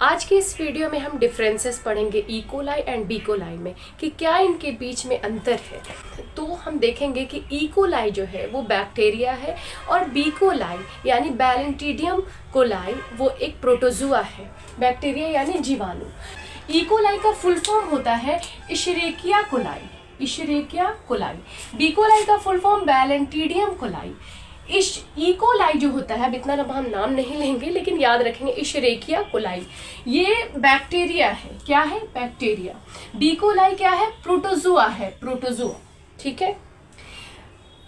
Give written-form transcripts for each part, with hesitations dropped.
आज के इस वीडियो में हम डिफरेंसेस पढ़ेंगे E coli and B coli में कि क्या इनके बीच में अंतर है। तो हम देखेंगे कि ई कोलाई जो है वो बैक्टीरिया है और बी कोलाई यानी बैलेंटिडियम कोलाई वो एक प्रोटोजुआ है, बैक्टीरिया यानी जीवाणु। ई कोलाई का फुल फॉर्म होता है इशेरिकिया कोलाई, इशेरिकिया कोलाई। बी कोलाई का फुल फॉर्म बैलेंटिडियम कोलाई। इस ई कोलाई जो होता है, अब इतना हम नाम नहीं लेंगे लेकिन याद रखेंगे इशेरिकिया कोलाई, ये बैक्टीरिया है। क्या है? बैक्टीरिया। बी कोलाई क्या है? प्रोटोजुआ है, प्रोटोजुआ। ठीक है।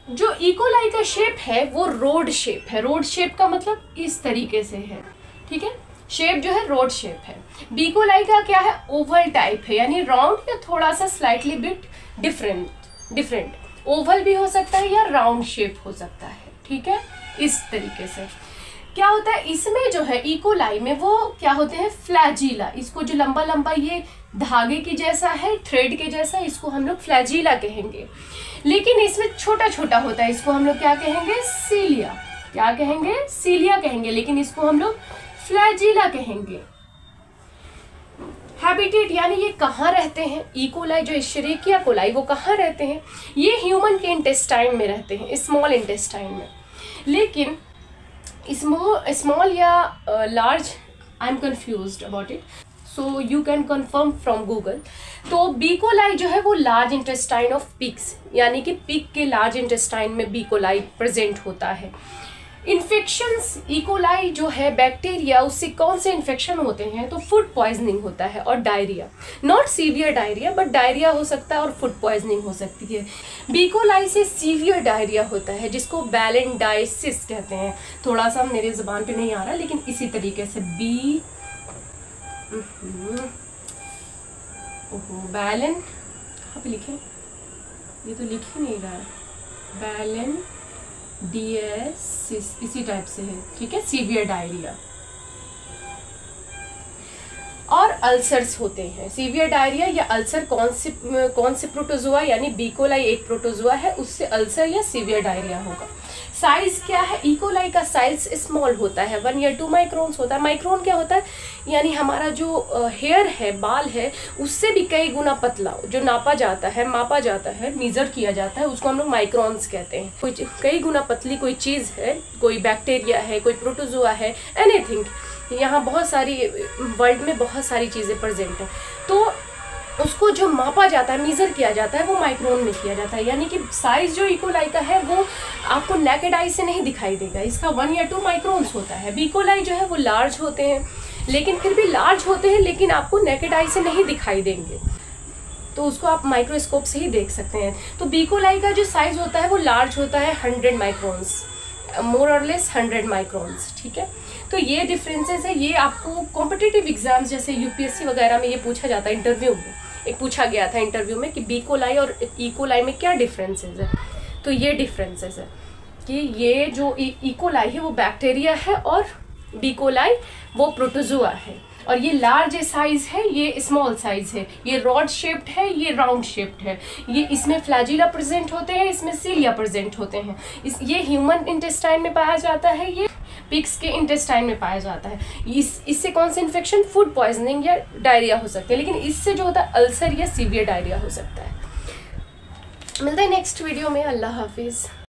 जो ई कोलाई का शेप है वो रोड शेप है। रोड शेप का मतलब इस तरीके से है। ठीक है, शेप जो है रोड शेप है। बी कोलाई का क्या है? ओवल टाइप है, यानी राउंड या थोड़ा सा स्लाइटली बिट डिफरेंट। ओवल भी हो सकता है या राउंड शेप हो सकता है। ठीक है, इस तरीके से क्या होता है इसमें जो है ई कोलाई में वो क्या होते हैं? फ्लैजिला। इसको जो लंबा लंबा ये धागे की जैसा है, थ्रेड के जैसा, इसको हम लोग फ्लैजिला कहेंगे। लेकिन इसमें छोटा छोटा होता है, इसको हम लोग क्या कहेंगे? सीलिया। क्या कहेंगे? सीलिया कहेंगे, लेकिन इसको हम लोग फ्लैजिला कहेंगे। हैबिटेट यानी ये कहाँ रहते हैं? ई कोलाई जो इशेरिकिया कोलाई वो कहाँ रहते हैं? ये ह्यूमन के इंटेस्टाइन में रहते हैं, स्मॉल इंटेस्टाइन में। लेकिन स्मॉल या large, I am confused about it, so you can confirm from Google. तो बी कोलाई जो है वो लार्ज इंटेस्टाइन ऑफ पिग्स, यानी कि पिग के लार्ज इंटेस्टाइन में बी कोलाई प्रेजेंट होता है। इन्फेक्शंस ई कोलाई जो है बैक्टीरिया, उससे कौन से इन्फेक्शन होते हैं? तो फूड पॉइजनिंग होता है और diarrhoea. Not severe diarrhoea but diarrhoea हो सकता है और फूड पॉइजनिंग हो सकती है। बी कोलाई से सीवियर डायरिया होता है जिसको बैलेंडाइसिस कहते हैं। थोड़ा सा मेरे जुबान पे नहीं आ रहा लेकिन इसी तरीके से बैलें, कहाँ पे लिखे? ये तो लिख ही नहीं रहा है। बैलें डीएस इसी टाइप से है। ठीक है, सीवियर डायरिया। और अल्सर्स होते हैं। सीवियर डायरिया या अल्सर कौन से प्रोटोजुआ यानी बी कोलाई एक प्रोटोजुआ है, उससे अल्सर या सीवियर डायरिया होगा। साइज क्या है? ई कोलाई का साइज स्मॉल होता है, 1 या 2 माइक्रोन्स होता है। माइक्रोन क्या होता है? यानी हमारा जो हेयर है, बाल है, उससे भी कई गुना पतला, जो नापा जाता है, मापा जाता है, मेजर किया जाता है, उसको हम लोग माइक्रोन्स कहते हैं। कोई कई गुना पतली कोई चीज़ है, कोई बैक्टीरिया है, कोई प्रोटोजुआ है, एनीथिंग। यहाँ बहुत सारी, वर्ल्ड में बहुत सारी चीज़ें प्रेजेंट हैं, तो उसको जो मापा जाता है, मेजर किया जाता है, वो माइक्रोन में किया जाता है। यानी कि साइज जो ई कोलाई का है वो आपको नेकेड आई से नहीं दिखाई देगा, इसका 1 या 2 माइक्रोन्स होता है। बी कोलाई जो है वो लार्ज होते हैं, लेकिन फिर भी लार्ज होते हैं लेकिन आपको नेकेड आई से नहीं दिखाई देंगे, तो उसको आप माइक्रोस्कोप से ही देख सकते हैं। तो बी कोलाई का जो साइज होता है वो लार्ज होता है, 100 माइक्रोन्स, मोर और लेस 100 माइक्रोन्स। ठीक है, तो ये डिफरेंसेस है। ये आपको कॉम्पिटिटिव एग्जाम्स जैसे यूपीएससी वगैरह में ये पूछा जाता है। इंटरव्यू में एक पूछा गया था इंटरव्यू में कि बी कोलाई और ई कोलाई में क्या डिफरेंसेस है। तो ये डिफरेंसेस है कि ये जो ई कोलाई है वो बैक्टीरिया है और बी कोलाई वो प्रोटोजुआ है। और ये लार्ज साइज है, ये स्मॉल साइज है, ये रॉड शेप्ड है, ये राउंड शेप्ड है। ये इसमें फ्लैजिला प्रेजेंट होते हैं, इसमें सीलिया प्रेजेंट होते हैं। ये ह्यूमन इंटेस्टाइन में पाया जाता है, ये पिग्स के इंटेस्टाइन में पाया जाता है। इससे कौन सा इन्फेक्शन? फूड पॉइजनिंग या डायरिया हो सकता है, लेकिन इससे जो होता है अल्सर या सीवियर डायरिया हो सकता है। मिलते हैं नेक्स्ट वीडियो में। अल्लाह हाफिज।